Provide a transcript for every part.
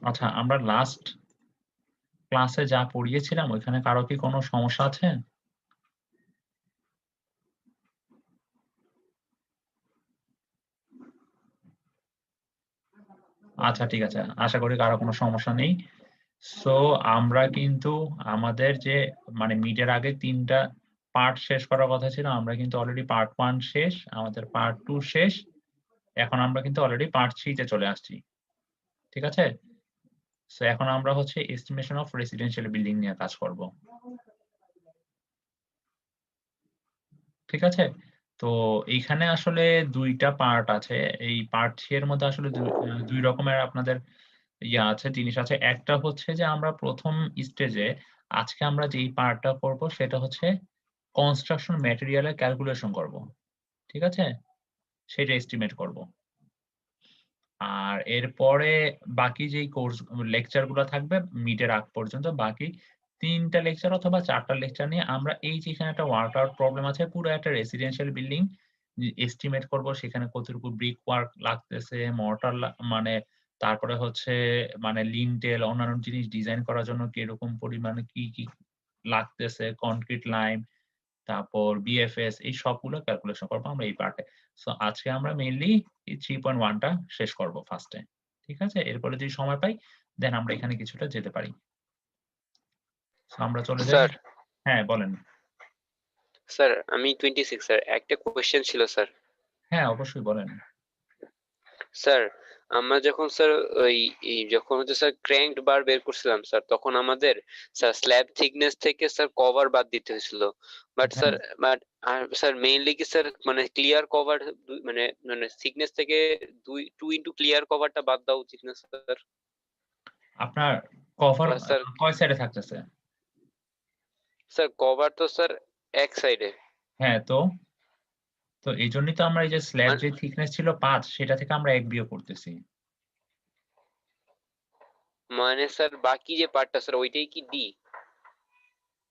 আচ্ছা, আমরা লাস্ট ক্লাসে যা পড়িয়েছিলাম ওইখানে কারো কি কোনো সমস্যা আছে? আচ্ছা, ঠিক আছে। আশা করি কারো কোনো সমস্যা নেই। সো আমরা কিন্তু আমাদের যে মানে মিডের আগে ৩ টা পার্ট শেষ করার কথা ছিল। আমরা কিন্তু অলরেডি পার্ট 1 শেষ, আমাদের পার্ট 2 শেষ। এখন আমরা কিন্তু অলরেডি পার্ট 3 তে চলে আসছি। ঠিক আছে? সো এখন আমরা হচ্ছে এস্টিমেশন অফ রেসিডেন্সিয়াল বিল্ডিং নিয়ে কাজ করব। ঠিক আছে? তো এইখানে আসলে ২ টা পার্ট আছে। এই পার্ট 3 এর মধ্যে আসলে ২ রকমের আপনাদের আছে, জিনিস আছে। একটা হচ্ছে যে আমরা ১ম স্টেজে আজকে আমরা যেই পার্টটা করব সেটা হচ্ছে কনস্ট্রাকশন ম্যাটেরিয়াল এর ক্যালকুলেশন করব। ঠিক আছে? সেটা এস্টিমেট করব। আর এরপরে বাকি যেই লেকচার গুলা থাকবে মিড-এর আগ পর্যন্ত বাকি ৩ টা লেকচার অথবা ৪ টা লেকচার নিয়ে আমরা এই যে এখানে একটা ওয়ার্কআউট প্রবলেম আছে, পুরো একটা রেসিডেন্সিয়াল বিল্ডিং এস্টিমেট করব। সেখানে কতটুকু ব্রিক ওয়ার্ক লাগতেছে, মর্টার মানে তারপরে হচ্ছে মানে লিন্টেল অন্যান্য জিনিস ডিজাইন করার জন্য কিরকম পরিমাণে কি লাগতেছে, কনক্রিট লাইম, তারপর বিএফএস এই সবগুলো ক্যালকুলেশন করব আমরা এই পার্টে। সো আজকে আমরা মেইনলি এই 3.1 টা শেষ করব ফার্স্ট এ। ঠিক আছে? এরপরে যদি সময় পাই দেন আমরা এখানে কিছুটা যেতে পারি। সো আমরা চলে যাই। স্যার হ্যাঁ, বলেন। স্যার আমি 26 স্যার, একটা কোয়েশ্চেন ছিল স্যার। হ্যাঁ, অবশ্যই বলেন। স্যার আমরা যখন স্যার ওই যখন হচ্ছে স্যার ক্র্যাঙ্কড বার বের করছিলাম স্যার, তখন আমাদের স্যার স্ল্যাব থিকনেস থেকে স্যার কভার বাদ দিতে হয়েছিল। বাট হ্যাঁ, স্যার বাট আর স্যার মেইনলি কি স্যার মানে ক্লিয়ার কভার মানে মানে থিকনেস থেকে 2 ইনটু ক্লিয়ার কভারটা বাদ দেওয়া উচিত না স্যার? আপনার কভার প্লাস স্যার কয় সাইডে থাকতেছে? স্যার কভার তো স্যার এক সাইডে। হ্যাঁ, তো এইজন্যই তো আমরা এই যে স্ল্যাব মানে যে থিকনেস ছিল ৫ সেটা থেকে আমরা ১ বিয়োগ করতেছি। মানে স্যার বাকি যে পার্টটা স্যার ওইটাই কি ডি?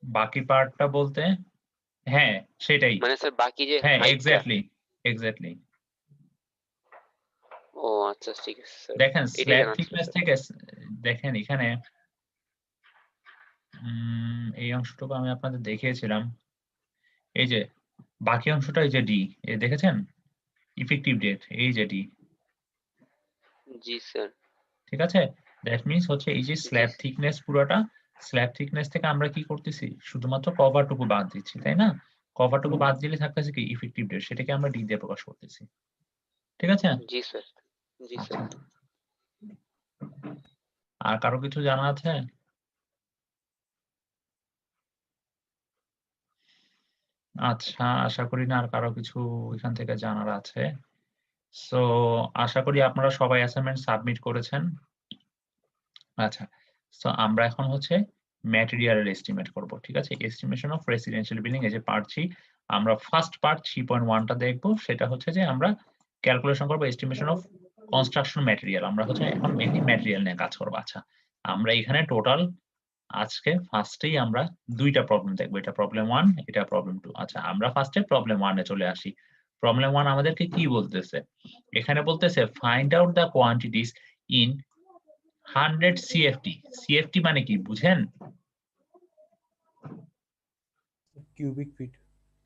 বাকি পার্টটা বলতে? হ্যাঁ, সেটাই। মানে স্যার বাকি যে হ্যাঁ, হাইটটা? এক্সাক্টলি। ও আচ্ছা, ঠিক আছে স্যার, দেখেন এটাই স্ল্যাব জানার ছিল থিকনেস স্যার। থেকে দেখেন এখানে এই অংশটুকু আমি আপনাদের দেখিয়েছিলাম। এই যে বাকি অংশটা এই যে ডি, দেখেছেন? ইফেক্টিভ ডেট এই যে ডি। জি স্যার। ঠিক আছে? দ্যাট মিনস হচ্ছে এই যে জি স্ল্যাব থিকনেস পুরাটা, স্ল্যাব থিকনেস থেকে আমরা কি করতেছি? শুধুমাত্র কভারটুকু বাদ দিচ্ছি, তাই না? কভারটুকু বাদ দিলে থাকতেছে কি? ইফেক্টিভ ডেট, সেটাকে আমরা ডি দিয়ে প্রকাশ করতেছি। ঠিক আছে? জি স্যার। জি আচ্ছা। স্যার। আর কারো কিছু জানা আছে? আচ্ছা, আশা করি না আর কারো কিছু এখান থেকে জানার আছে। সো আশা করি আপনারা সবাই অ্যাসাইনমেন্ট সাবমিট করেছেন। আচ্ছা। সো আমরা এখন হচ্ছে ম্যাটেরিয়াল এর এস্টিমেট করব। ঠিক আছে? এস্টিমেশন অফ রেসিডেন্সিয়াল বিল্ডিং এই যে পার্ট 3 আমরা ফার্স্ট পার্ট 3.1 টা দেখব। সেটা হচ্ছে যে আমরা ক্যালকুলেশন করব এস্টিমেশন অফ কনস্ট্রাকশন ম্যাটেরিয়াল। আমরা হচ্ছে এখন মেইনলি ম্যাটেরিয়াল নিয়ে কাজ করব। আচ্ছা। আমরা এখানে টোটাল আজকে ফার্স্টেই আমরা ২ টা প্রবলেম দেখব। এটা প্রবলেম 1, এটা প্রবলেম 2। আচ্ছা, আমরা ফার্স্টে প্রবলেম 1 এ চলে আসি। প্রবলেম 1 আমাদেরকে কি বলতেছে? এখানে বলতেছে find out the quantities in 100 CFT. CFT মানে কি বুঝেন? Cubic feet.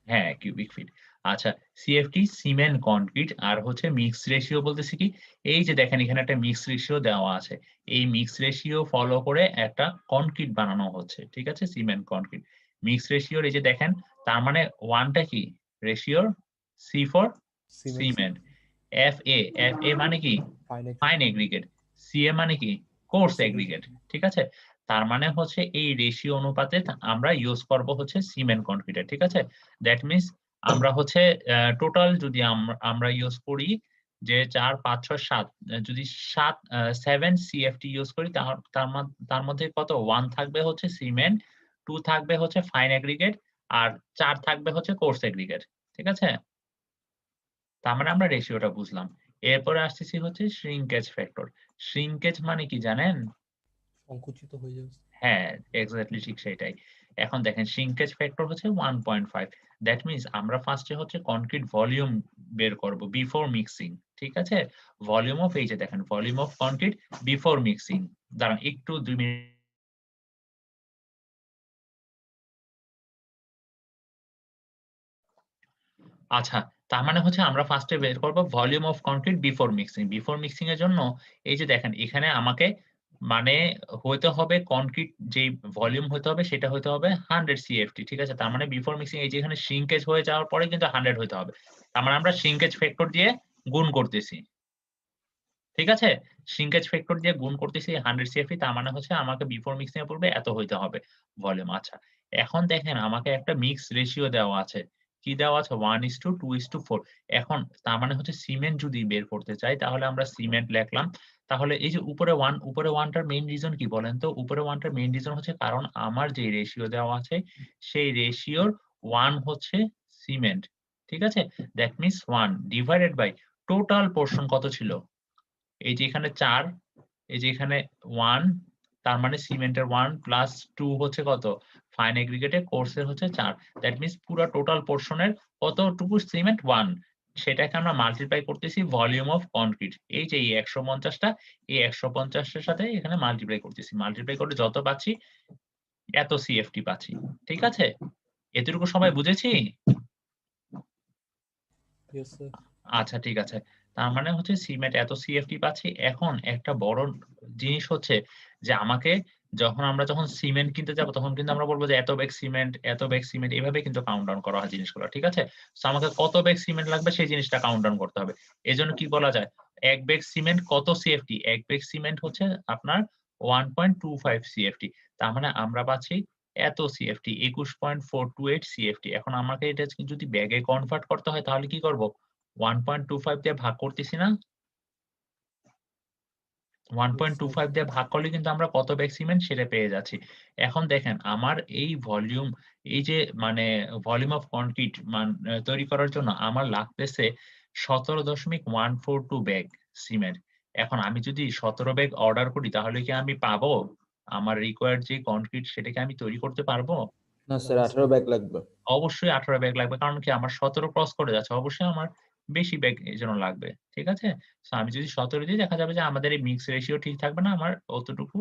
হ্যাঁ, কিউবিক ফিট। আচ্ছা, সিএফটি সিমেন্ট কনক্রিট আর হচ্ছে মিক্স রেশিও বলতেছে কি? এই যে দেখেন এখানে একটা মিক্স রেশিও দেওয়া আছে। এই মিক্স রেশিও ফলো করে একটা কনক্রিট বানানো হচ্ছে। ঠিক আছে? Cement concrete. মিক্স রেশিওর এই যে দেখেন তার মানে 1 টা কি? রেশিওর C for cement. Cement. FA, FA মানে কি? Fine fine aggregate. সিএ মানে কি? Coarse coarse aggregate. ঠিক আছে? তার মানে হচ্ছে এই রেশিও অনুপাতে আমরা ইউজ করব হচ্ছে সিমেন্ট কনক্রিটের। ঠিক আছে? দ্যাট মিনস আমরা হচ্ছে টোটাল যদি আমরা ইউজ করি যে ৪, ৫, ৬, ৭ যদি ৭ সিএফটি ইউজ করি তার মধ্যে কত 1 থাকবে হচ্ছে সিমেন্ট, 2 থাকবে হচ্ছে ফাইন এগ্রিগেট আর ৪ থাকবে হচ্ছে কোর্স এগ্রিগেট। ঠিক আছে? তার মানে আমরা রেশিওটা বুঝলাম। এরপরে আসতেছি হচ্ছে শ্রিঙ্কেজ ফ্যাক্টর। শ্রিঙ্কেজ মানে কি জানেন? সংকুচিত হয়ে যাবে। হ্যাঁ, এক্সাক্টলি ঠিক সেটাই। এখন দেখেন শ্রিঙ্কেজ ফ্যাক্টর হচ্ছে 1.5। দ্যাট মিনস আমরা ফার্স্টে হচ্ছে কনক্রিট ভলিউম বের করব বিফোর মিক্সিং। ঠিক আছে? ভলিউম অফ এই যে দেখেন volume of concrete before mixing. দাঁড়ান একটু 2 মিনিট। আচ্ছা, তার মানে হচ্ছে আমরা ফার্স্টে বের করব volume of concrete before mixing. Before mixing এর জন্য এই যে দেখেন এখানে আমাকে মানে হইতে হবে কনক্রিট যেই ভলিউম হইতে হবে সেটা হইতে হবে 100 সিএফটি। ঠিক আছে? তার মানে বিফোর মিক্সিং এই যে এখানে শ্রিঙ্কেজ হয়ে যাওয়ার পরে কিন্তু 100 হইতে হবে। তার মানে আমরা শ্রিঙ্কেজ ফ্যাক্টর দিয়ে গুণ করতেছি। ঠিক আছে? শ্রিঙ্কেজ ফ্যাক্টর দিয়ে গুণ করতেছি 100 সিএফটি, তার মানে হচ্ছে আমাকে বিফোর মিক্সিং এর পূর্বে এত হইতে হবে ভলিউম। আচ্ছা। এখন দেখেন আমাকে একটা মিক্স রেশিও দেওয়া আছে। কি দেওয়া আছে? 1:2:4। এখন তার মানে হচ্ছে সিমেন্ট যদি বের করতে চাই তাহলে আমরা সিমেন্ট লেখলাম। তাহলে এই যে উপরে 1 টার মেইন রিজন কি বলেন তো? উপরে 1 টার মেইন রিজন হচ্ছে কারণ আমার যে রেশিও দেওয়া আছে সেই রেশিওর 1 হচ্ছে সিমেন্ট। ঠিক আছে? That means 1 divided by total portion কত ছিল? এই যে এখানে 4, এই যে এখানে 1, তার মানে সিমেন্টের 1 প্লাস 2 হচ্ছে কত? ফাইন এগ্রিগেটের কোর্সের হচ্ছে 4। দ্যাট মিনস পুরা টোটাল পোরশনের কতটুকু সিমেন্ট? 1। সেটাকে আমরা মাল্টিপ্লাই করতেছি ভলিউম অফ কনক্রিট। এই যে এই ১৫০ টা, এই ১৫০ এর সাথে এখানে মাল্টিপ্লাই করতেছি। মাল্টিপ্লাই করলে যত পাচ্ছি এত সিএফটি পাচ্ছি। ঠিক আছে? এতটুকু সবাই বুঝেছি? Yes sir. আচ্ছা ঠিক আছে। তার মানে হচ্ছে সিমেন্ট এত সিএফটি পাচ্ছি। এখন একটা বড় জিনিস হচ্ছে যে আমাকে যখন সিমেন্ট কিনতে যাবো তখন কিন্তু আমরা বলব যে এত ব্যাগ সিমেন্ট, এত ব্যাগ সিমেন্ট এভাবে কিন্তু কাউন্ট ডাউন করা হয় জিনিসগুলো। ঠিক আছে? সো আমাকে কত ব্যাগ সিমেন্ট লাগবে সেই জিনিসটা কাউন্ট ডাউন করতে হবে। এজন্য কি বলা যায়? ১ ব্যাগ সিমেন্ট কত সিএফটি? ১ ব্যাগ সিমেন্ট হচ্ছে আপনার 1.25 সিএফটি। তার মানে আমরা পাচ্ছি এত সিএফটি ২১.428 সিএফটি। এখন আমাকে এটা যদি ব্যাগে কনভার্ট করতে হয় তাহলে কি করব? 1.25 দিয়ে ভাগ করতেছি না? Yes sir. 1.25 দিয়ে ভাগ করলে কিন্তু আমরা কত ব্যাগ সিমেন্ট সেটা পেয়ে যাচ্ছি। এখন দেখেন আমার এই ভলিউম এই যে মানে ভলিউম অফ কনক্রিট তৈরি করার জন্য আমার লাগতেছে 17.142 ব্যাগ সিমেন্ট। এখন আমি যদি 17 ব্যাগ অর্ডার করি তাহলে কি আমি পাবো? আমার রিকোয়ার্ড যে কনক্রিট সেটা কি আমি তৈরি করতে পারবো? না না স্যার, 18 স্যার। ব্যাগ লাগবে। অবশ্যই 18 ব্যাগ লাগবে। কারণ কি আমার 17 ক্রস করে যাচ্ছে। অবশ্যই আমার বেশি ব্যাগ এজন্য লাগবে। ঠিক আছে? সো আমি যদি 17 দিই দেখা যাবে যে আমাদের এই মিক্স রেশিও ঠিক থাকবে না। আমার অতটুকু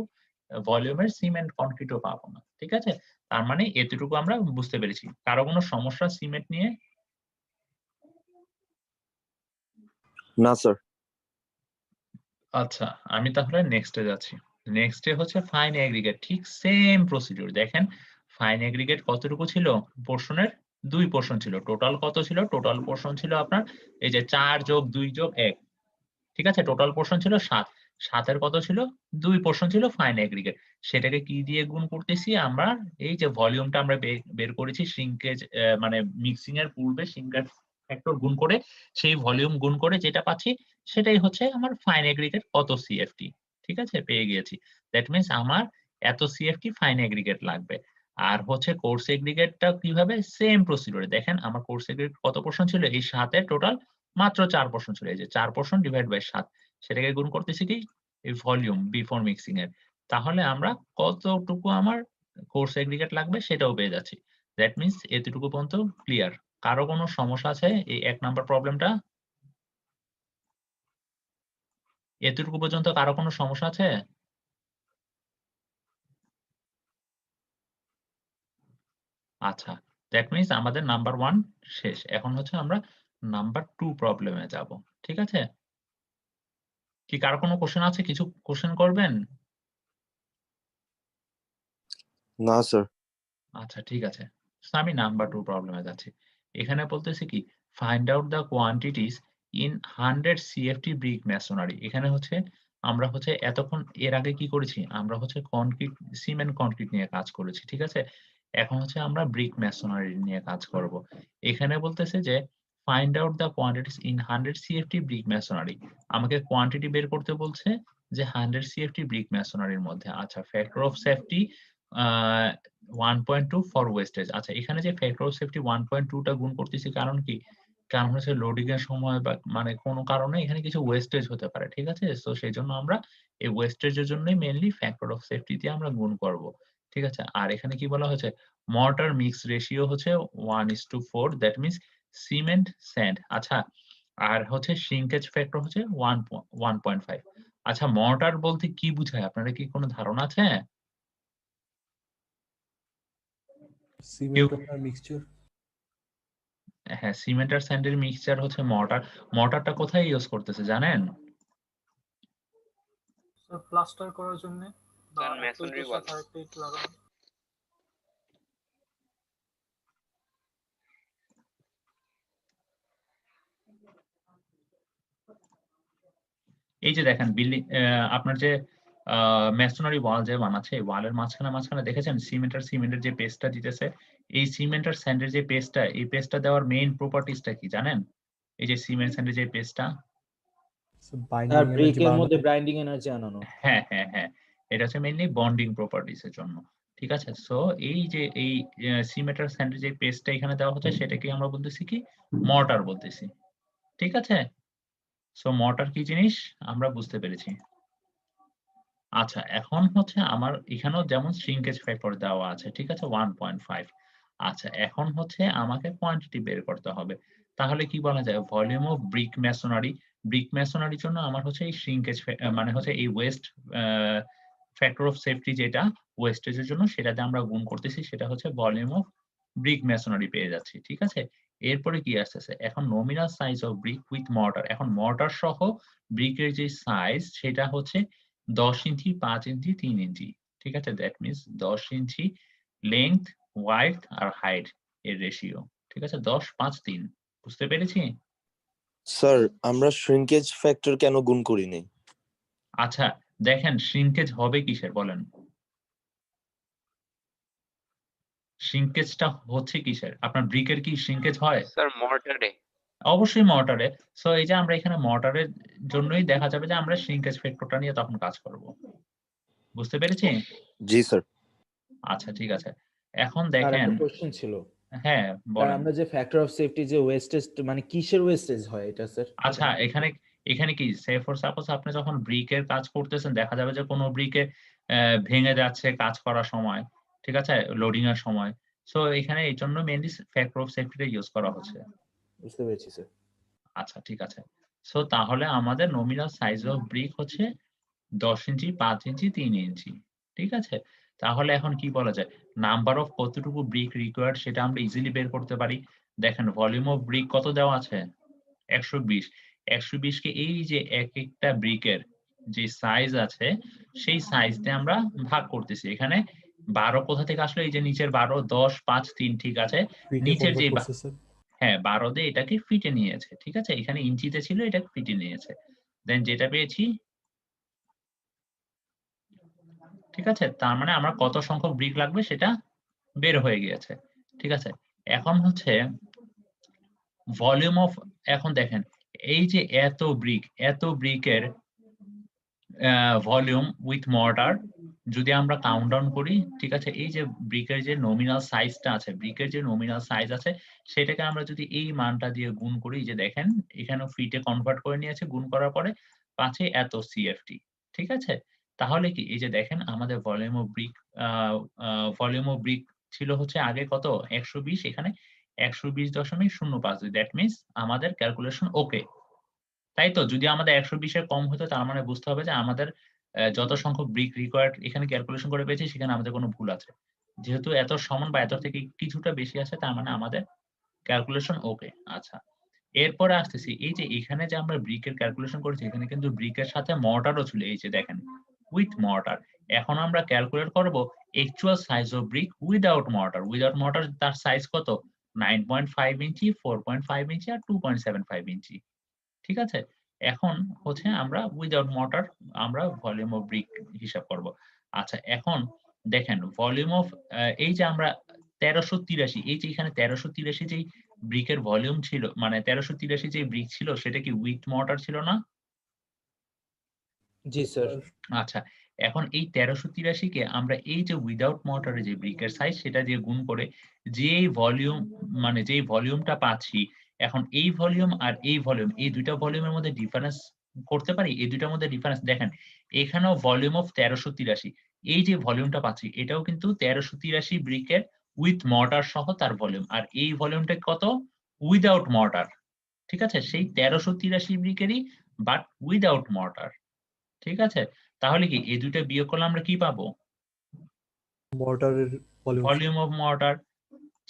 ভলিউমের সিমেন্ট কনক্রিটও পাবো না। ঠিক আছে? তার মানে এতটুকু আমরা বুঝতে পেরেছি। কারো কোনো সমস্যা সিমেন্ট নিয়ে? না স্যার। আচ্ছা, আমি তাহলে নেক্সট এ যাচ্ছি। নেক্সট এ হচ্ছে ফাইন এগ্রিগেট। ঠিক সেম প্রসিডিউর। দেখেন ফাইন এগ্রিগেট কতটুকু ছিল? পোরশনের 2 পোরশন ছিল। টোটাল কত ছিল? টোটাল পোরশন ছিল আপনার এই যে ৪ যোগ ২ যোগ ১। ঠিক আছে? টোটাল পোরশন ছিল ৭। ৭ এর কত ছিল? ২ পোরশন ছিল ফাইন এগ্রিগেট। সেটাকে কি দিয়ে গুণ করতেছি? আমরা এই যে ভলিউমটা আমরা বের করেছি শ্রিঙ্কেজ মানে মিক্সিং এর পূর্বে শ্রিঙ্কেজ ফ্যাক্টর গুণ করে সেই ভলিউম গুণ করে যেটা পাচ্ছি সেটাই হচ্ছে আমার ফাইন এগ্রিগেট কত সিএফটি। ঠিক আছে? পেয়ে গিয়েছি। দ্যাট মিনস আমার এত সিএফটি ফাইন এগ্রিগেট লাগবে। আর হচ্ছে কোর্স এগ্রিগেটটা কিভাবে? সেম প্রসিডিউর এ দেখেন আমার কোর্স এগ্রিগেট কত পোরশন ছিল? এই ৭ এর টোটাল মাত্র ৪ পোরশন ছিল। এই যে ৪ পোরশন ডিভাইড বাই ৭। সেটাকে গুণ করতেছি কি? এই ভলিউম বিফোর মিক্সিং এর। তাহলে আমরা কতটুকু আমার কোর্স এগ্রিগেট লাগবে সেটাও পেয়ে যাচ্ছি। দ্যাট মিনস এতটুকু পর্যন্ত ক্লিয়ার। কারো কোনো সমস্যা আছে এই ১ নাম্বার প্রবলেমটা? এতটুকু পর্যন্ত কারো কোনো সমস্যা আছে? আচ্ছা। দ্যাট মিনস আমাদের নাম্বার 1 শেষ। এখন হচ্ছে আমরা নাম্বার 2 প্রবলেমে যাব। ঠিক আছে? কি কারো কোনো কোয়েশ্চেন আছে? কিছু কোয়েশ্চেন করবেন? না স্যার। আচ্ছা ঠিক আছে। সো আমি নাম্বার 2 প্রবলেমে যাচ্ছি। এখানে বলতেছে কি find out the quantities in 100 CFT brick masonry. এখানে হচ্ছে আমরা হচ্ছে এতক্ষণ এর আগে কি করেছি? আমরা হচ্ছে কনক্রিট সিমেন্ট কনক্রিট নিয়ে কাজ করেছি। ঠিক আছে? এখন হচ্ছে আমরা ব্রিক মেসোনারি নিয়ে কাজ করব। এখানে বলতেছে যে find out the quantities in 100 CFT brick masonry. আমাকে কোয়ান্টিটি বের করতে বলছে যে 100 সিএফটি ব্রিক মেসোনারির মধ্যে। আচ্ছা factor of safety a 1.2 for wastage. আচ্ছা এখানে যে ফ্যাক্টর অফ সেফটি 1.2 টা গুণ করতেছি কারণ কি? কারণ হচ্ছে লোডিং এর সময় বা মানে কোন কারণে এখানে কিছু ওয়েস্টেজ হতে পারে। ঠিক আছে? সো সেজন্য আমরা এই ওয়েস্টেজ এর জন্যই মেইনলি ফ্যাক্টর অফ সেফটি দিয়ে আমরা গুণ করব। ঠিক আছে? আর এখানে কি বলা হয়েছে? মর্টার মিক্স রেশিও হচ্ছে 1:4 দ্যাট মিনস সিমেন্ট স্যান্ড। আচ্ছা আর হচ্ছে শ্রিঙ্কেজ ফ্যাক্টর হচ্ছে 1.5। আচ্ছা, মর্টার বলতে কি বুঝায়? আপনারা কি কোনো ধারণা আছে? সিমেন্ট আপনার মিক্সচার। হ্যাঁ, সিমেন্ট আর স্যান্ডের মিক্সচার হচ্ছে মর্টার। মর্টারটা কোথায় ইউজ করতেছে জানেন? স্যার প্লাস্টার করার জন্য বা স্যার একটা মেসনরি ইটের ওয়াল। সাথে আরেকটা ইট লাগানো। এই যে দেখেন বিল্ডিং আপনার যে মেসোনারি ওয়াল যে বানাচ্ছে, এই ওয়ালের মাঝখানে দেখেছেন সিমেন্টের যে পেস্টটা দিতেছে, এই সিমেন্ট আর স্যান্ডের যে পেস্টটা, এই পেস্টটা দেওয়ার মেইন প্রপার্টিসটা কি জানেন? এই যে সিমেন্ট স্যান্ডের যে পেস্টটা, বাইন্ডিং আর এনার্জি ব্রিকের মধ্যে বাড়ানো। বাইন্ডিং এনার্জি আনানো। হ্যাঁ। এটা হচ্ছে মেইনলি বন্ডিং প্রপার্টিস এর জন্য। ঠিক আছে? সো এই যে এই সিমেন্ট আর স্যান্ডের যে পেস্টটা এখানে দেওয়া হচ্ছে সেটাকে আমরা বলতেছি কি? মর্টার বলতেছি। ঠিক আছে? সো মর্টার কি জিনিস আমরা বুঝতে পেরেছি। আচ্ছা, এখন হচ্ছে আমার এখানেও যেমন শ্রিঙ্কেজ ফ্যাক্টর দেওয়া আছে। ঠিক আছে? 1.5। আচ্ছা, এখন হচ্ছে আমাকে কোয়ান্টিটি বের করতে হবে। তাহলে কি বলা যায়? Volume of brick masonry. Brick মেসোনারির জন্য আমার হচ্ছে এই শ্রিঙ্কেজ মানে হচ্ছে এই waste uh factor of safety যেটা ওয়েস্টেজ এর জন্য সেটাতে আমরা গুণ করতেছি সেটা হচ্ছে ভলিউম অফ ব্রিক মেসোনারি পেয়ে যাচ্ছি। ঠিক আছে? এরপরে কি আসতেছে? এখন nominal size of brick with mortar. এখন মর্টার সহ ব্রিকের যে সাইজ সেটা হচ্ছে 10 ইঞ্চি, 5 ইঞ্চি, 3 ইঞ্চি। ঠিক আছে? That means 10 inch length, width আর হাইট এর রেশিও। ঠিক আছে? 10, 5, 3 বুঝতে পেরেছি? স্যার আমরা শ্রিঙ্কেজ ফ্যাক্টর কেন গুণ করি নাই? আচ্ছা, দেখেন শ্রিঙ্কেজ হবে কিসের বলেন? শ্রিঙ্কেজটা হচ্ছে কিসের? আপনার ব্রিকের কি শ্রিঙ্কেজ হয়? স্যার মর্টারে। অবশ্যই মর্টারে। সো এই যে আমরা এখানে মর্টারের জন্যই দেখা যাবে যে আমরা শ্রিঙ্কেজ ফ্যাক্টরটা নিয়ে তখন কাজ করব। বুঝতে পেরেছি? জি স্যার। আচ্ছা, ঠিক আছে। এখন আর দেখেন একটা কোশ্চেন ছিল, হ্যাঁ, স্যার বলেন। আমরা যে ফ্যাক্টর অফ সেফটি যে ওয়েস্টেজ মানে কিসের ওয়েস্টেজ হয় এটা স্যার? আচ্ছা, এখানে কি সে ফর সাপোজ আপনি যখন ব্রিকের কাজ করতেছেন দেখা যাবে যে কোন ব্রিকে ভেঙে যাচ্ছে কাজ করার সময়। ঠিক আছে? লোডিং এর সময়। সো এখানে এইজন্য মেইনলি ফ্যাক্টর অফ সেফটি টা ইউস করা হচ্ছে। বুঝতে পেরেছি স্যার। আচ্ছা, ঠিক আছে। সো তাহলে আমাদের নমিনাল সাইজ অফ ব্রিক হচ্ছে 10 ইঞ্চি, 5 ইঞ্চি, 3 ইঞ্চি। ঠিক আছে? তাহলে এখন কি বলা যায়? নাম্বার অফ কতটুকু ব্রিক রিকোয়ার্ড সেটা আমরা ইজিলি বের করতে পারি। দেখেন ভলিউম অফ ব্রিক কত দেওয়া আছে? ১২০। ১২০ কে এই যে একেকটা ব্রিকের যে সাইজ আছে সেই সাইজ দিয়ে আমরা ভাগ করতেছি। এখানে ১২ কোথা থেকে আসলো? এই যে নিচের ১২, 10, 5, 3 ঠিক আছে। ফিটে নিচের যে কনভার্ট করছে স্যার। হ্যাঁ, ১২ দিয়ে এটাকে ফিটে নিয়েছে। ঠিক আছে? এখানে ইঞ্চিতে ছিল এটাকে ফিটে নিয়েছে। দেন যেটা পেয়েছি ঠিক আছে? তার মানে আমার কত সংখ্যক ব্রিক লাগবে সেটা বের হয়ে গিয়েছে। ঠিক আছে? এখন হচ্ছে ভলিউম অফ এখন দেখেন এই যে এত ব্রিকের ভলিউম উইথ মর্টার যদি আমরা কাউন্ট ডাউন করি, ঠিক আছে? এই যে ব্রিকের যে নমিনাল সাইজটা আছে, ব্রিকের যে নমিনাল সাইজ আছে সেটাকে আমরা যদি এই মানটা দিয়ে গুণ করি, যে দেখেন এখানেও ফিটে কনভার্ট করে নিয়েছে, গুণ করার পরে পাচ্ছে এত সিএফটি। ঠিক আছে? তাহলে কি এই যে দেখেন আমাদের ভলিউম অফ ব্রিক ছিল হচ্ছে আগে কত? ১২০, এখানে ১২০.০৫। দ্যাট মিনস আমাদের ক্যালকুলেশন ওকে। তাই তো? যদি আমাদের ১২০ এর কম হতো তার মানে বুঝতে হবে যে আমাদের যত সংখ্যক ব্রিক রিকোয়ার্ড এখানে ক্যালকুলেশন করে পেয়েছি সেখানে আমাদের কোনো ভুল আছে। যেহেতু এত সমান বা এত থেকে কিছুটা বেশি আছে তার মানে আমাদের ক্যালকুলেশন ওকে। আচ্ছা। এরপরে আসতেছি এই যে এখানে যে আমরা ব্রিকের ক্যালকুলেশন করেছি এখানে কিন্তু ব্রিকের সাথে মর্টারও ছিল। এই যে দেখেন উইথ মর্টার। এখন আমরা ক্যালকুলেট করব actual size of brick without mortar. Without mortar তার সাইজ কত? 9.5 ইঞ্চি, 4.5 ইঞ্চি আর 2.75 ইঞ্চি। ঠিক আছে? এখন হচ্ছে আমরা উইথআউট মর্টার আমরা ভলিউম অফ ব্রিক হিসাব করব। আচ্ছা, এখন দেখেন ভলিউম অফ এই যে আমরা ১৩৮৩ এই যে এখানে ১৩৮৩ যেই ব্রিকের ভলিউম ছিল মানে ১৩৮৩ যে ব্রিক ছিল সেটা কি উইথ মর্টার ছিল না? জি স্যার। আচ্ছা, এখন এই ১৩৮৩ কে আমরা এই যে উইথআউট মর্টারের যে ব্রিকের সাইজ সেটা দিয়ে গুণ করে যেই ভলিউম মানে যেই ভলিউমটা পাচ্ছি, এখন এই ভলিউম আর এই ভলিউম এই ২ টা ভলিউমের মধ্যে ডিফারেন্স করতে পারি? এই ২ টার মধ্যে ডিফারেন্স দেখেন এখানেও ভলিউম অফ ১৩৮৩ এই যে ভলিউমটা পাচ্ছি এটাও কিন্তু ১৩৮৩ ব্রিকের উইথ মর্টার সহ তার ভলিউম। আর এই ভলিউমটা কত? Without mortar. ঠিক আছে? সেই ১৩৮৩ ব্রিকেরই বাট উইথআউট মর্টার। ঠিক আছে? তাহলে কি এই দুইটা বিয়োগ করলে আমরা কি পাবো? মর্টারের ভলিউম ভলিউম অফ মর্টার।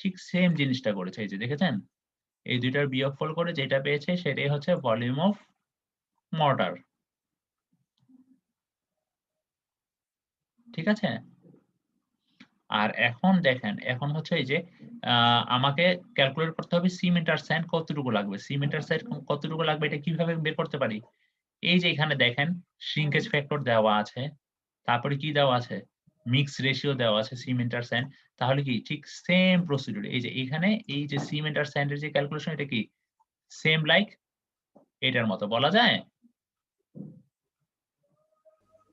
ঠিক সেম জিনিসটা করেছে, এই যে দেখেছেন? এই দুইটার বিয়োগফল করে যেটা পেয়েছে সেটাই হচ্ছে ভলিউম অফ মর্টার। ঠিক আছে? আর এখন দেখেন, এখন হচ্ছে এই যে আমাকে ক্যালকুলেট করতে হবে সিমেন্ট আর স্যান্ড কতটুকু লাগবে। সিমেন্ট আর স্যান্ড কতটুকু লাগবে এটা কিভাবে বের করতে পারি? এই যে এখানে দেখেন শ্রিঙ্কেজ ফ্যাক্টর দেওয়া আছে। তারপরে কি দেওয়া আছে? মিক্স রেশিও দেওয়া আছে সিমেন্ট আর স্যান্ড। তাহলে কি ঠিক সেম প্রসিডিউর। এই যে এখানে এই যে সিমেন্ট আর স্যান্ড এর যে ক্যালকুলেশন এটা কি সেম লাইক এটার মতো বলা যায়?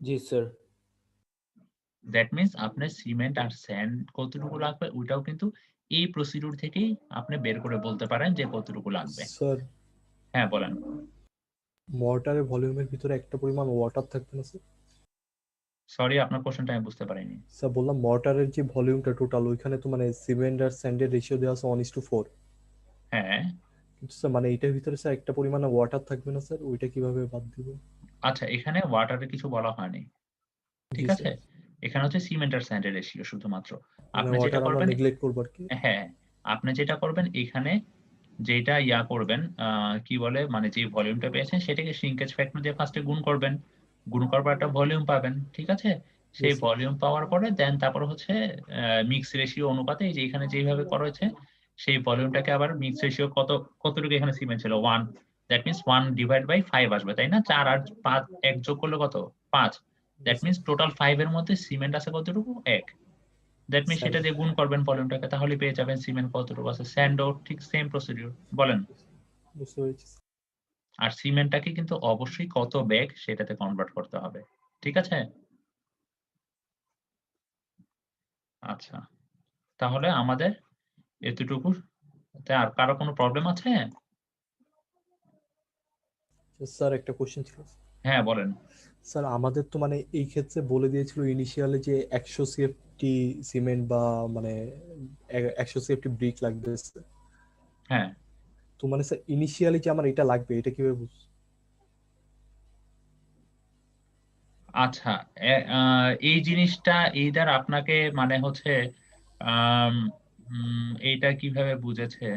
জি স্যার। দ্যাট মিনস আপনার সিমেন্ট আর স্যান্ড কতটুকু লাগবে ওইটাও কিন্তু এই প্রসিডিউর থেকেই আপনি বের করে বলতে পারেন যে কতটুকু লাগবে। স্যার, হ্যাঁ, বলেন। মর্টারের ভলিউমের ভিতরে একটা পরিমাণ ওয়াটার থাকবে না স্যার? সরি, আপনার কোশ্চেনটা আমি বুঝতে পারিনি। স্যার বললাম মর্টারের যে ভলিউমটা টোটাল ওইখানে তো মানে সিমেন্ট আর স্যান্ডের রেশিও দেওয়া আছে 1:4, হ্যাঁ, কিন্তু স্যার মানে এইটার ভিতরে স্যার একটা পরিমাণে ওয়াটার থাকবে না স্যার? ওইটা কিভাবে বাদ দিব? আচ্ছা এখানে ওয়াটারের কিছু বলা হয়নি। ঠিক জি আছে? স্যার, এখানে হচ্ছে সিমেন্ট আর স্যান্ডের রেশিও শুধুমাত্র। মানে আপনি যেটা ওয়াটার আমরা করবেন, নেগলেক্ট করবো আর কি। হ্যাঁ, আপনি যেটা করবেন এখানে যেটা ইয়া করবেন কি বলে মানে যে ভলিউমটা পেয়েছেন সেটাকে শ্রিঙ্কেজ ফ্যাক্টর দিয়ে ফার্স্টে গুণ করবেন। গুণ করার পর একটা ভলিউম পাবেন। ঠিক আছে? সেই স্যার। ভলিউম পাওয়ার পরে দেন তারপর হচ্ছে মিক্স রেশিও অনুপাতে এই যে এখানে যেভাবে করা হয়েছে সেই ভলিউমটাকে আবার মিক্স রেশিও কতটুকু এখানে সিমেন্ট ছিল 1, দ্যাট মিনস 1/5 আসবে, তাই না? 4 আর 5 এক যোগ করলে কত? 5। দ্যাট মিনস টোটাল 5 এর মধ্যে সিমেন্ট আছে কতটুকু? 1। দ্যাট মিনস স্যার সেটা দিয়ে গুণ করবেন ভলিউমটাকে, তাহলে পেয়ে যাবেন সিমেন্ট কতটুকু আছে। স্যান্ডও ঠিক সেম প্রসিডিউর। বলেন। বুঝতে পেরেছি। আর সিমেন্টটাকে কিন্তু অবশ্যই কত ব্যাগ সেটাতে কনভার্ট করতে হবে। ঠিক আছে? আচ্ছা। তাহলে আমাদের এতটুকু। আর কারো কোনো প্রবলেম আছে? স্যার একটা কোশ্চেন ছিল। হ্যাঁ, বলেন। স্যার আমাদের তো মানে এই ক্ষেত্রে বলে দিয়েছিল ইনিশিয়ালে যে 100 সিএফটি সিমেন্ট বা মানে 100 সিএফটি ব্রিক লাগবে স্যার। হ্যাঁ, তো মানে স্যার ইনিশিয়ালি যে আমার এটা লাগবে এটা কিভাবে আচ্ছা। এই জিনিসটা এইদার আপনাকে মানে হচ্ছে এইটা কিভাবে বুঝেছে?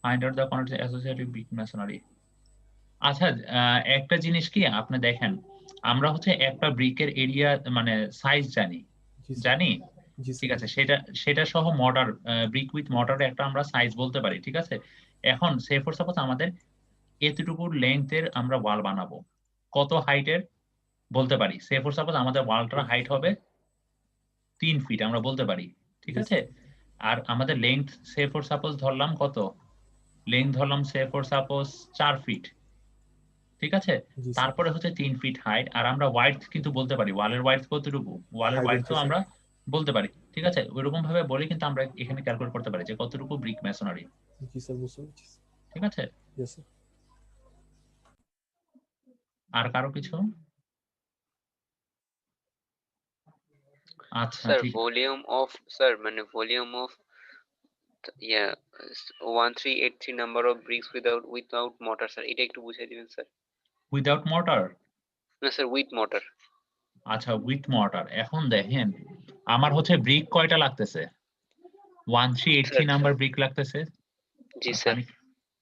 Find out the contribution associated big masonry. আচ্ছা, একটা জিনিস কি আপনি দেখেন, আমরা হচ্ছে একটা ব্রিকের এরিয়া মানে সাইজ জানি। জি স্যার। জানি? জি ঠিক স্যার। আছে, সেটা সেটা সহ মর্টার, ব্রিক উইথ মর্টারের একটা আমরা সাইজ বলতে পারি। ঠিক আছে? এখন সে ফর সাপোজ আমাদের এতটুকু লেন্থের আমরা ওয়াল বানাবো। কত হাইটের বলতে পারি। সে ফর সাপোজ আমাদের ওয়ালটার হাইট হবে 3 ফিট আমরা বলতে পারি। ঠিক জি আছে? স্যার। আর আমাদের লেংথ সে ফর সাপোজ ধরলাম কত? লেংথ ধরলাম সে ফর সাপোজ 4 ফিট। ঠিক আছে? জি স্যার। তারপরে হচ্ছে 3 ফিট হাইট আর আমরা ওয়াইড কিন্তু বলতে পারি। ওয়ালের ওয়াইড কতটুকু? ওয়ালের হাই ওয়াইড তো বলতেছে। আমরা বলতে পারি। ঠিক আছে? ওইরকম ভাবে বলে কিন্তু আমরা এখানে ক্যালকুলেট করতে পারি যে কতটুকু ব্রিক মেসনারি। জি স্যার, বুঝতে পেরেছি। ঠিক আছে? জি স্যার। আর কারো কিছু? আচ্ছা, স্যার ঠিক। ভলিউম অফ স্যার মানে volume of yeah 1383 number of bricks without mortar sir, এটা একটু বুঝিয়ে দিবেন স্যার। Without mortar? না স্যার উইথ মোটর। আচ্ছা, উইথ মর্টার। এখন দেখেন আমার হচ্ছে ব্রিক কয়টা লাগতেছে? 1383 আচ্ছা নাম্বার ব্রিক লাগতেছে। জি আচ্ছা, স্যার। আমি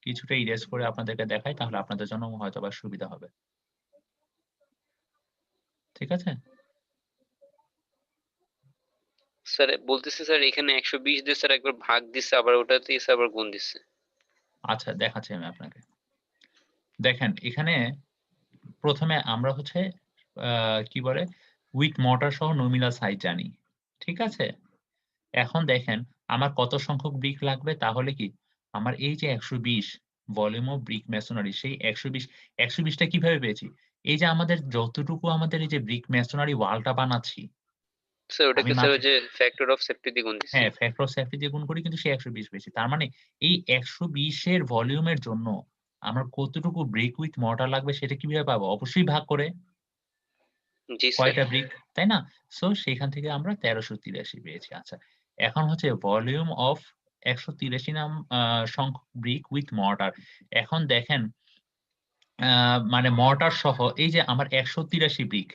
কিছুটা ইরেজ করে আপনাদেরকে দেখাই, তাহলে আপনাদের জন্য হয়তোবা সুবিধা হবে। ঠিক আছে? স্যার বলতেছে স্যার এখানে 120 দিয়ে স্যার একবার ভাগ দিচ্ছে, আবার ওটাতে এসে আবার গুণ দিচ্ছে। আচ্ছা, দেখাচ্ছি আমি আপনাকে। দেখেন এখানে প্রথমে আমরা হচ্ছে কি বলে উইথ মর্টার সহ নমিনাল সাইজ জানি। ঠিক আছে? এখন দেখেন আমার কত সংখ্যক ব্রিক লাগবে, তাহলে কি আমার এই যে 120 ভলিউম অফ ব্রিক মেসোনারি, সেই 120 টা কিভাবে পেয়েছি? এই যে আমাদের যতটুকু আমাদের এই যে ব্রিক মেসোনারি ওয়ালটা বানাচ্ছি স্যার আমি ওটাকে স্যার মাত্র, ওই যে ফ্যাক্টর অফ সেফটি দিয়ে গুণ দিচ্ছি। হ্যাঁ, ফ্যাক্টর অফ সেফটি দিয়ে গুণ করি কিন্তু সেই 120 পেয়েছি। তার মানে এই 120 এর ভলিউমের জন্য আমার কতটুকু ব্রিক উইথ মর্টার লাগবে সেটা কিভাবে পাবো? অবশ্যই ভাগ করে। জি স্যার। কয়টা ব্রিক, তাই না? সো সেখান থেকে আমরা 1383 পেয়েছি। আচ্ছা। এখন হচ্ছে ভলিউম অফ 183 সংখ্যক ব্রিক উইথ মর্টার। এখন দেখেন মানে মর্টার সহ এই যে আমার 183 ব্রিক,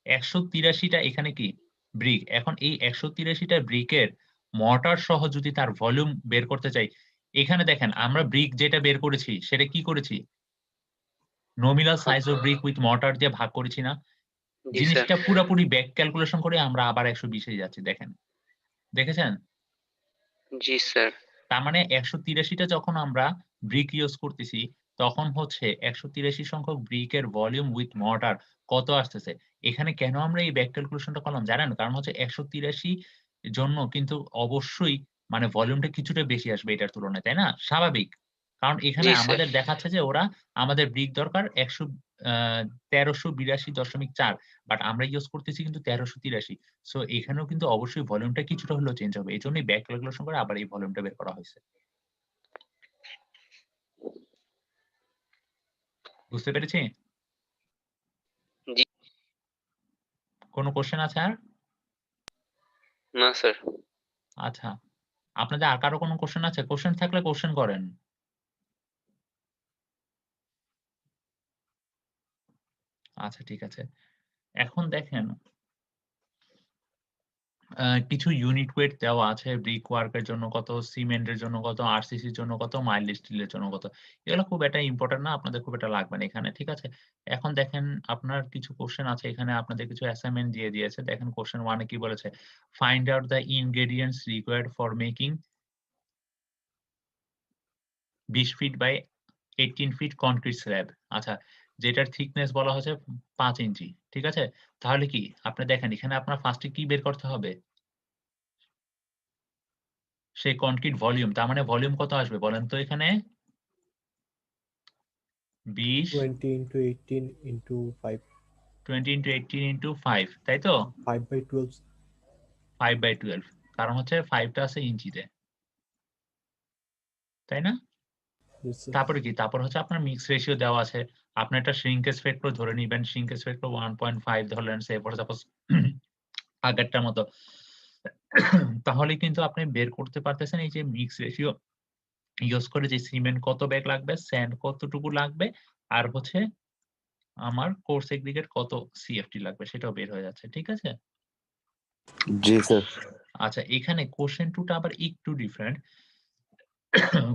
183টা এখানে কি ব্রিক। এখন এই 183টা ব্রিকের মর্টার সহ যদি তার ভলিউম বের করতে চাই, এখানে দেখেন আমরা ব্রিক যেটা বের করেছি সেটা কি করেছি, nominal size of brick with mortar দিয়ে ভাগ করেছি না। জি স্যার। জিনিসটা পুরোপুরি ব্যাক ক্যালকুলেশন করে আমরা আবার 120 যাচ্ছি। দেখেন, দেখেছেন? জি স্যার। তার মানে 183টা যখন আমরা ব্রিক ইউজ করতেছি তখন হচ্ছে 183 সংখ্যক ব্রিকের ভলিউম উইথ মর্টার কত আসতেছে। এখানে কেন আমরা এই ব্যাক ক্যালকুলেশনটা করলাম জানেন? কারণ হচ্ছে 183 জন্য কিন্তু অবশ্যই মানে ভলিউমটা কিছুটা বেশি আসবে এটার তুলনায়, তাই না? স্বাভাবিক। কারণ এখানে জি স্যার। আমাদের দেখাচ্ছে যে ওরা আমাদের ব্রিক দরকার 1382.4 বাট আমরা ইউজ করতেছি কিন্তু 1383। সো এখানেও কিন্তু অবশ্যই ভলিউমটা কিছুটা হলেও চেঞ্জ হবে। এজন্যই ব্যাক ক্যালকুলেশন করে আবার এই ভলিউমটা বের করা হইছে। বুঝতে পেরেছি? জি। কোন কোশ্চেন আছে আর? না স্যার। আচ্ছা। আপনাদের আর কারো কোনো কোশ্চেন আছে? কোশ্চেন থাকলে কোশ্চেন করেন। আচ্ছা ঠিক আছে। এখন দেখেন কিছু ইউনিট ওয়েট দেওয়া আছে। ব্রিক ওয়ার্ক এর জন্য কত, সিমেন্টের জন্য কত, আরসিসি এর জন্য কত, মাইল্ড স্টিলের জন্য কত। এগুলো খুব একটা ইম্পোর্টেন্ট না, আপনাদের খুব একটা লাগবে না এখানে। ঠিক আছে? এখন দেখেন আপনার কিছু কোশ্চেন আছে এখানে আপনাদের কিছু অ্যাসাইনমেন্ট দিয়ে দিয়েছে। দেখেন কোশ্চেন 1 এ কি বলেছে? Find out the ingredients required for making 20 feet by 18 feet concrete slab. আচ্ছা, যেটার থিকনেস বলা হয়েছে 5 ইঞ্চি। ঠিক আছে? তাহলে কি আপনি দেখেন এখানে আপনার ফার্স্ট এ কি বের করতে হবে? সেই কনক্রিট ভলিউম। তার মানে ভলিউম কত আসবে বলেন তো এখানে? 20 20 into 18 into 5 20 into 18 into 5 তাই তো? 5/12 5/12 কারণ হচ্ছে 5 টা আছে ইঞ্চিতে। তাই না? yes sir তারপরে কি? তারপর হচ্ছে আপনার মিক্স রেশিও দেওয়া আছে। আপনি একটা শ্রিঙ্কেজ ফ্যাক্টর ধরে নিবেন। শ্রিঙ্কেজ ফ্যাক্টর 1.5 ধরলেন সে ফর সাপোজ আগেরটার মতো। তাহলে কিন্তু আপনি বের করতে পারতেছেন এই যে মিক্স রেশিও ইউজ করে যে সিমেন্ট কত ব্যাগ লাগবে, স্যান্ড কতটুকু লাগবে আর হচ্ছে আমার কোর্স এগ্রিগেট কত সিএফটি লাগবে সেটাও বের হয়ে যাচ্ছে। ঠিক আছে? জি স্যার। আচ্ছা এখানে কোশ্চেন 2 টা আবার একটু ডিফারেন্ট।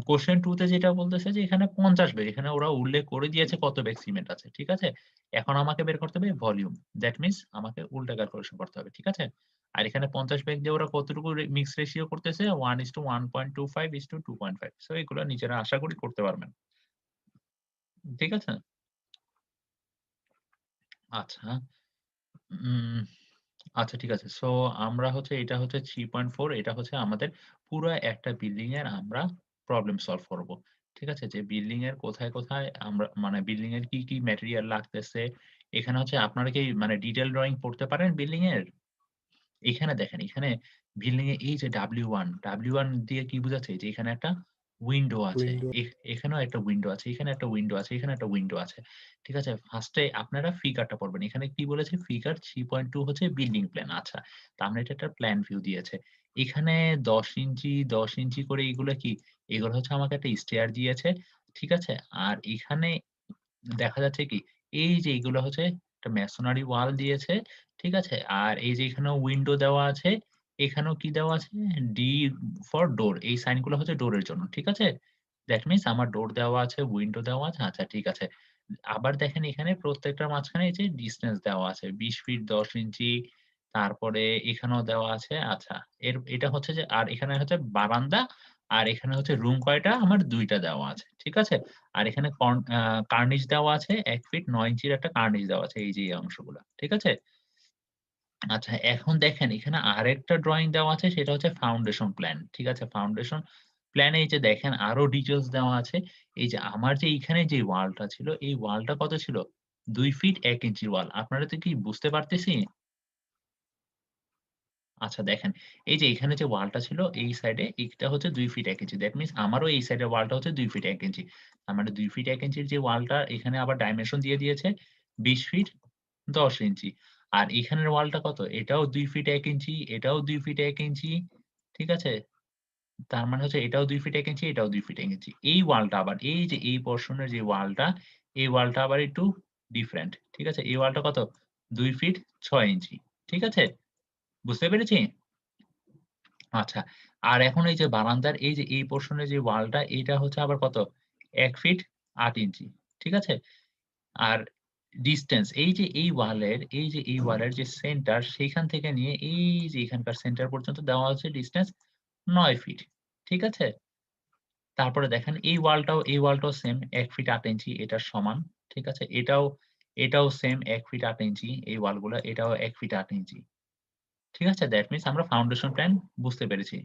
কোশ্চেন 2 তে যেটা বলতেছে যে এখানে 50 ব্যাগ। এখানে ওরা উল্লেখ করে দিয়েছে কত ব্যাগ সিমেন্ট আছে। ঠিক আছে? এখন আমাকে বের করতে হবে ভলিউম। দ্যাট মিনস আমাকে উল্টা ক্যালকুলেশন করতে হবে। ঠিক আছে? আর এখানে 50 ব্যাগ দিয়ে ওরা কতটুকু মিক্স রেশিও করতেছে 1:1.25:2.5। সো এগুলো নিজেরা আশা করি করতে পারবেন। ঠিক আছে? আচ্ছা। উম আচ্ছা ঠিক আছে। সো আমরা হচ্ছে এটা হচ্ছে 3.4 এটা হচ্ছে আমাদের পুরা একটা বিল্ডিং এর আমরা প্রবলেম সলভ করব। ঠিক আছে? যে বিল্ডিং এর কোথায়, কোথায় আমরা মানে বিল্ডিং এর কি, কি ম্যাটেরিয়াল লাগতেছে। এখানে হচ্ছে আপনারা কি মানে ডিটেইল ড্রইং পড়তে পারেন বিল্ডিং এর? এখানে দেখেন, এখানে বিল্ডিং এ এই যে W1, W1 দিয়ে কি বোঝাচ্ছে? যে এখানে একটা উইন্ডো আছে। window এখানেও একটা উইন্ডো আছে, এখানে একটা উইন্ডো আছে, এখানে একটা উইন্ডো আছে। ঠিক আছে? ফার্স্ট এ আপনারা ফিগারটা পড়বেন। এখানে কি বলেছে? ফিগার 3.2 হচ্ছে বিল্ডিং প্ল্যান। আচ্ছা। তার মানে এটা একটা প্ল্যান ভিউ দিয়েছে। এখানে 10 ইঞ্চি, 10 ইঞ্চি করে এগুলো কি? এগুলো হচ্ছে আমাকে একটা স্টেয়ার দিয়েছে। ঠিক আছে? আর এখানে দেখা যাচ্ছে কি? এই যে এগুলো হচ্ছে একটা মেসোনারি ওয়াল দিয়েছে। ঠিক আছে? আর এই যে এখানেও উইন্ডো দেওয়া আছে। এখানেও কি দেওয়া আছে? ডি ফর ডোর। এই সাইন গুলো হচ্ছে ডোরের জন্য। ঠিক আছে? দ্যাট মিনস আমার ডোর দেওয়া আছে, উইন্ডো দেওয়া আছে। আচ্ছা ঠিক আছে। আবার দেখেন এখানে প্রত্যেকটার মাঝখানে এই যে ডিসট্যান্স দেওয়া আছে। 20 ফিট 10 ইঞ্চি। তারপরে এখানেও দেওয়া আছে। আচ্ছা। এটা হচ্ছে যে আর এখানে হচ্ছে বারান্দা আর এখানে হচ্ছে রুম কয়টা? আমার ২ টা দেওয়া আছে। ঠিক আছে? আর এখানে কার্নিশ দেওয়া আছে ১ ফিট ৯ ইঞ্চির একটা কার্নিশ দেওয়া আছে এই যে এই অংশগুলা। ঠিক আছে? আচ্ছা এখন দেখেন এখানে আরেকটা ড্রইং দেওয়া আছে সেটা হচ্ছে ফাউন্ডেশন প্ল্যান। ঠিক আছে? ফাউন্ডেশন প্ল্যানে এই যে দেখেন আরো ডিটেইলস দেওয়া আছে। এই যে আমার যে এইখানে যে ওয়ালটা ছিল এই ওয়ালটা কত ছিল? ২ ফিট ১ ইঞ্চির ওয়াল। আপনারা তো কি বুঝতে পারতেছি? আচ্ছা দেখেন, এই যে এখানে যে ওয়ালটা ছিল এই সাইডে এটা হচ্ছে ২ ফিট ১ ইঞ্চি। দ্যাট মিনস আমারও এই সাইডের ওয়ালটা হচ্ছে ২ ফিট ১ ইঞ্চি। তার মানে ২ ফিট ১ ইঞ্চির যে ওয়ালটা এখানে আবার ডাইমেনশন দিয়ে দিয়েছে ২০ ফিট ১০ ইঞ্চি। আর এখানের ওয়ালটা কত? এটাও ২ ফিট ১ ইঞ্চি, এটাও ২ ফিট ১ ইঞ্চি। ঠিক আছে? তার মানে হচ্ছে এটাও ২ ফিট ১ ইঞ্চি, এটাও ২ ফিট ১ ইঞ্চি। এই ওয়ালটা আবার এই যে এই পোরশন এর যে ওয়ালটা, এই ওয়ালটা আবার একটু ডিফারেন্ট। ঠিক আছে? এই ওয়ালটা কত? ২ ফিট ৬ ইঞ্চি। ঠিক আছে? বুঝতে পেরেছি? আচ্ছা। আর এখন এই যে বারান্দার এই যে এই পোরশনের যে ওয়ালটা এটা হচ্ছে আবার কত? ১ ফিট ৮ ইঞ্চি। ঠিক আছে? আর ডিসট্যান্স এই ওয়ালের যে সেন্টার সেইখান থেকে নিয়ে এই যে এখানকার সেন্টার পর্যন্ত দেওয়া হচ্ছে ডিসট্যান্স ৯ ফিট। ঠিক আছে? তারপরে দেখেন এই ওয়ালটাও সেম ১ ফিট ৮ ইঞ্চি এটার সমান। ঠিক আছে? এটাও সেম ১ ফিট ৮ ইঞ্চি এই ওয়ালগুলা এটাও ১ ফিট ৮ ইঞ্চি। ঠিক আছে? দ্যাট মিনস আমরা ফাউন্ডেশন প্ল্যান বুঝতে পেরেছি।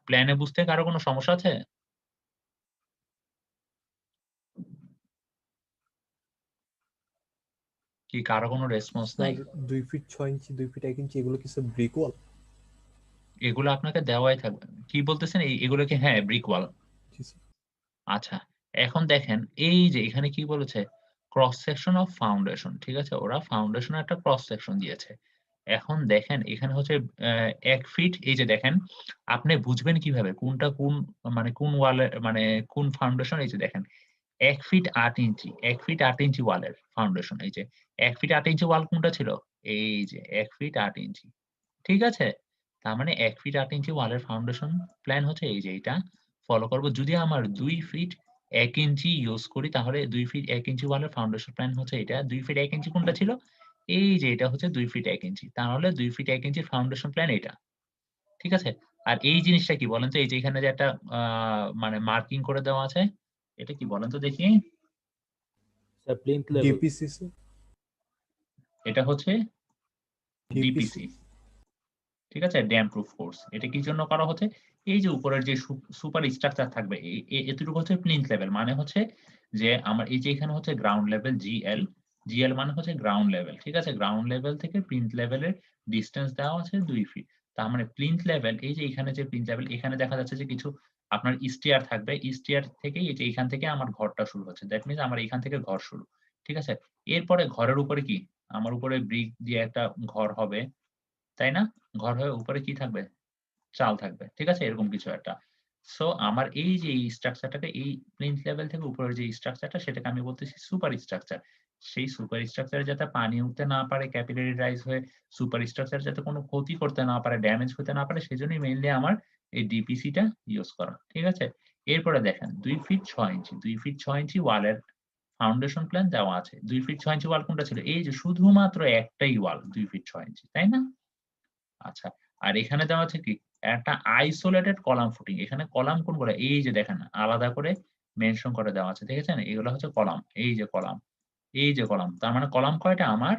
প্ল্যানে বুঝতে কারো কোনো সমস্যা আছে? কি কারো কোনো রেসপন্স নাই? স্যার 2 ফিট 6 ইঞ্চি 2 ফিট 1 ইঞ্চি এগুলো কি স্যার ব্রিক ওয়াল? এগুলো আপনাকে দেওয়াই থাকবে। কি বলতেছেন? এগুলো কি হ্যাঁ, ব্রিক ওয়াল। জি স্যার। আচ্ছা। এখন দেখেন এই যে এখানে কি বলেছে? Cross section of foundation. ঠিক আছে? ওরা ফাউন্ডেশনের একটা ক্রস সেকশন দিয়েছে। এখন দেখেন এখানে হচ্ছে ১ ফিট এই যে দেখেন, আপনি বুঝবেন কিভাবে কোনটা মানে কোন ওয়ালে মানে কোন ফাউন্ডেশন এই যে দেখেন ১ ফিট ৮ ইঞ্চি, ১ ফিট ৮ ইঞ্চি ওয়ালের ফাউন্ডেশন এই যে ১ ফিট ৮ ইঞ্চি ওয়াল কোনটা ছিল? এই যে ১ ফিট ৮ ইঞ্চি। ঠিক আছে? তার মানে ১ ফিট ৮ ইঞ্চি ওয়ালের ফাউন্ডেশন প্ল্যান হচ্ছে এই যে এইটা ফলো করব। যদি আমার ২ ফিট ১ ইঞ্চি ইউস করি তাহলে ২ ফিট ১ ইঞ্চি ওয়ালের ফাউন্ডেশন প্ল্যান হচ্ছে এটা। ২ ফিট ১ ইঞ্চি কোনটা ছিল? এই যে এটা হচ্ছে ২ ফিট ১ ইঞ্চি। তাহলে ২ ফিট ১ ইঞ্চির ফাউন্ডেশন প্ল্যান এটা। ঠিক আছে? আর এই জিনিসটা কি বলেন তো? এই যে এখানে যে একটা মানে মার্কিং করে দেওয়া আছে, এটা কি বলেন তো দেখি? Sir plinth level. DPC sir. এটা হচ্ছে ডিপিসি। ডিপিসি। ঠিক আছে? Dam proof course. এটা কির জন্য করা হচ্ছে? এই যে উপরের যে সুপার স্ট্রাকচার থাকবে এতটুকু হচ্ছে প্লিন্থ লেভেল। মানে হচ্ছে যে আমার এই যে এখানে হচ্ছে গ্রাউন্ড লেভেল জিএল। জিএল মানে হচ্ছে গ্রাউন্ড লেভেল। ঠিক আছে? গ্রাউন্ড লেভেল থেকে প্লিন্থ লেভেলের ডিসট্যান্স দেওয়া আছে ২ ফিট। তার মানে প্লিন্থ লেভেল এই যে এখানে যে প্লিন্থ লেভেল এখানে দেখা যাচ্ছে যে কিছু আপনার স্টেয়ার থাকবে। স্টেয়ার থেকেই এই যে এখান থেকে আমার ঘরটা শুরু হচ্ছে। দ্যাট মিনস আমার এখান থেকে ঘর শুরু। ঠিক আছে? এরপরে ঘরের উপরে কি? আমার উপরে ব্রিক দিয়ে একটা ঘর হবে। তাই না? ঘর হয়ে উপরে কি থাকবে? চাল থাকবে। ঠিক আছে? এরকম কিছু একটা। সো আমার এই যে এই স্ট্রাকচারটাকে এই প্লিন্থ লেভেল থেকে উপরের যে স্ট্রাকচারটা সেটাকে আমি বলতেছি সুপার স্ট্রাকচার। সেই সুপার স্ট্রাকচারে যাতে পানি উঠতে না পারে, ক্যাপিলারি রাইজ হয়ে সুপার স্ট্রাকচার যাতে কোনো ক্ষতি করতে না পারে, ড্যামেজ হতে না পারে সেজন্যই মেইনলি আমার এই ডিপিসি টা ইউস করা। ঠিক আছে? এরপরে দেখেন ২ ফিট ৬ ইঞ্চি, ২ ফিট ৬ ইঞ্চি ওয়ালের ফাউন্ডেশন প্ল্যান দেওয়া আছে। ২ ফিট ৬ ইঞ্চি ওয়াল কোনটা ছিল? এই যে শুধুমাত্র একটাই ওয়াল ২ ফিট ৬ ইঞ্চি। তাই না? আচ্ছা। আর এখানে দেওয়া আছে কি? একটা আইসোলেটেড কলাম ফুটিং। এখানে কলাম কোনগুলা? এই যে দেখেন আলাদা করে মেনশন করে দেওয়া আছে। দেখেছেন? এগুলো হচ্ছে কলাম। এই যে কলাম, এই যে কলাম। তার মানে কলাম কয়টা আমার?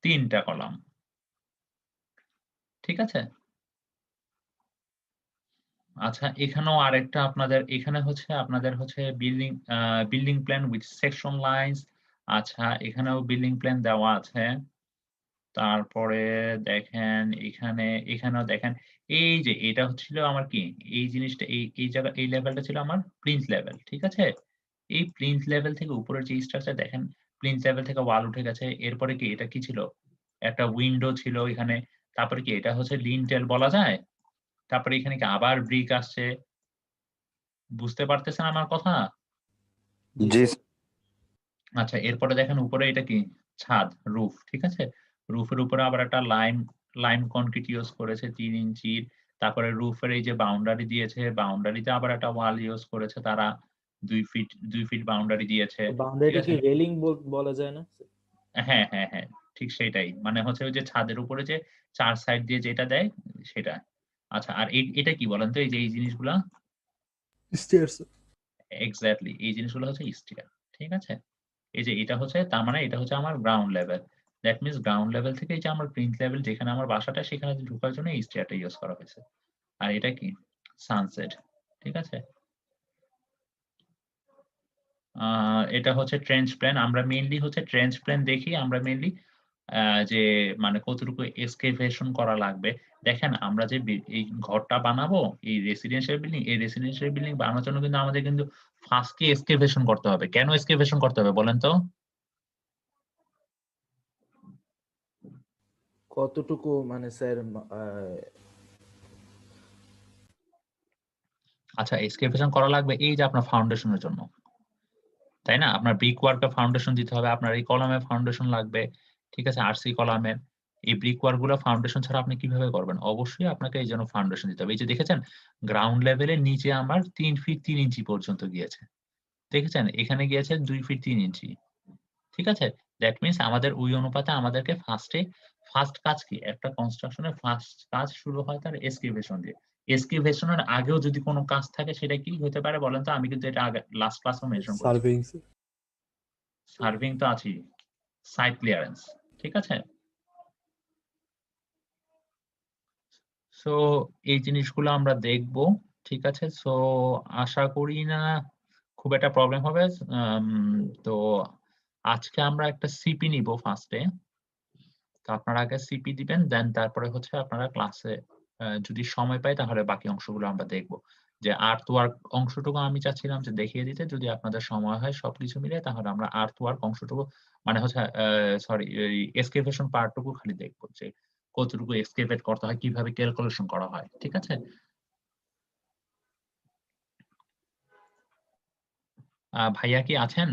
৩ টা কলাম। ঠিক আছে? আচ্ছা এখানেও আরেকটা এখানে হচ্ছে আপনাদের হচ্ছে building plan with section lines. আচ্ছা এখানেও বিল্ডিং প্ল্যান দেওয়া আছে। তারপরে দেখেন এখানেও দেখেন এই যে এটা হচ্ছিল আমার কি? এই জিনিসটা এই জায়গা এই লেভেলটা ছিল আমার প্লিন্থ লেভেল। ঠিক আছে? এই প্লিন্থ লেভেল থেকে উপরের যে স্ট্রাকচার দেখেন প্লিন্থ লেভেল থেকে ওয়াল উঠে গেছে। এরপরে কি এটা কি ছিল? একটা উইন্ডো ছিল এখানে। তারপরে কি এটা হচ্ছে লিনটেল বলা যায়? তারপরে এখানে কি আবার ব্রিক আসছে। বুঝতে পারতেছেন আমার কথা? জি জি স্যার। আচ্ছা এরপরে দেখেন উপরে এটা কি? ছাদ, রুফ। ঠিক আছে? রুফের উপরে আবার একটা লাইম কনক্রিট ইউস করেছে ৩ ইঞ্চির। তারপরে রুফের এই যে বাউন্ডারি দিয়েছে, বাউন্ডারিতে আবার একটা ওয়াল ইউস করেছে তারা ২ ফিট বাউন্ডারি দিয়েছে। ঠিক বাউন্ডারিটা আছে? কি রেলিং বলা যায় না? হ্যাঁ, হ্যাঁ, হ্যাঁ। ঠিক সেটাই। মানে হচ্ছে ওই যে ছাদের উপরে যে ৪ সাইড দিয়ে যেটা দেয় সেটা। আচ্ছা আর এটা কি বলেন তো? এই যে এই জিনিসগুলা? Stair sir. এক্সাক্টলি এই জিনিসগুলো হচ্ছে স্টেয়ার। ঠিক আছে? এই যে এটা হচ্ছে তার মানে এটা হচ্ছে আমার ground level. That means ground level থেকে এই যে আমার প্লিন্থ লেভেল যেখানে আমার বাসাটা সেখানে ঢোকার জন্য এই স্টেয়ারটা ইউস করা হয়েছে। আর এটা কি? সানসেট। ঠিক আছে? আ এটা হচ্ছে ট্রেঞ্চ প্ল্যান। আমরা মেইনলি হচ্ছে ট্রেঞ্চ প্ল্যান দেখি আমরা মেইনলি যে মানে কতটুকু এক্সকেভেশন করা লাগবে। দেখেন আমরা যে এই ঘরটা বানাবো, এই রেসিডেন্সিয়াল বিল্ডিং বানানোর জন্য কিন্তু আমাদের কিন্তু ফার্স্ট এ এক্সকেভেশন করতে হবে। কেন এক্সকেভেশন করতে হবে বলেন তো? কতটুকু মানে স্যার আচ্ছা, এক্সকেভেশন করা লাগবে এই যে আপনার ফাউন্ডেশনের জন্য, তাই না? আপনার ব্রিক ওয়ার্কে ফাউন্ডেশন দিতে হবে, আপনার এই কলামে ফাউন্ডেশন লাগবে, ঠিক আছে? আরসি কলামের এই ব্রিক ওয়ার্ক গুলো ফাউন্ডেশন ছাড়া আপনি কিভাবে করবেন? অবশ্যই আপনাকে এই জন্য ফাউন্ডেশন দিতে হবে। এই যে দেখেছেন গ্রাউন্ড লেভেলের নিচে আমার 3 ফিট 3 ইঞ্চি পর্যন্ত গিয়েছে। দেখেছেন? এখানে গিয়েছে 2 ফিট 3 ইঞ্চি। ঠিক আছে? দ্যাট মিনস আমাদের ওই অনুপাতে আমাদেরকে ফার্স্ট কাজ কি? একটা কনস্ট্রাকশনের ফার্স্ট কাজ শুরু হয় তার এক্সক্যাভেশন দিয়ে। এক্সক্যাভেশন এর আগেও যদি কোন কাজ থাকে সেটা কি হতে পারে বলেন তো? আমি কিন্তু এটা আগে লাস্ট ক্লাসেও মেনশন করেছি। সার্ভেইং সার্ভিং তো আছেই। Site clearance. ঠিক আছে? সো এই জিনিসগুলো আমরা দেখব। ঠিক আছে? সো আশা করি না খুব একটা প্রবলেম হবে। তো আজকে আমরা একটা সিপি নিব ফার্স্টে। তো আপনারা আগে সিপি দিবেন, দেন তারপরে হচ্ছে আপনারা ক্লাসে যদি সময় পাই তাহলে বাকি অংশগুলো আমরা দেখব। যে আর্থ ওয়ার্ক অংশটুকু আমি চাচ্ছিলাম যে দেখিয়ে দিতে, যদি আপনাদের সময় হয় সবকিছু মিলিয়ে তাহলে আমরা আর্থ ওয়ার্ক অংশটুকু মানে হচ্ছে সরি এই এক্সকেভেশন পার্টটুকু খালি দেখব যে কতটুকু এক্সকেভেট করতে হয়, কিভাবে ক্যালকুলেশন করা হয়। ঠিক আছে? ভাইয়া কি আছেন?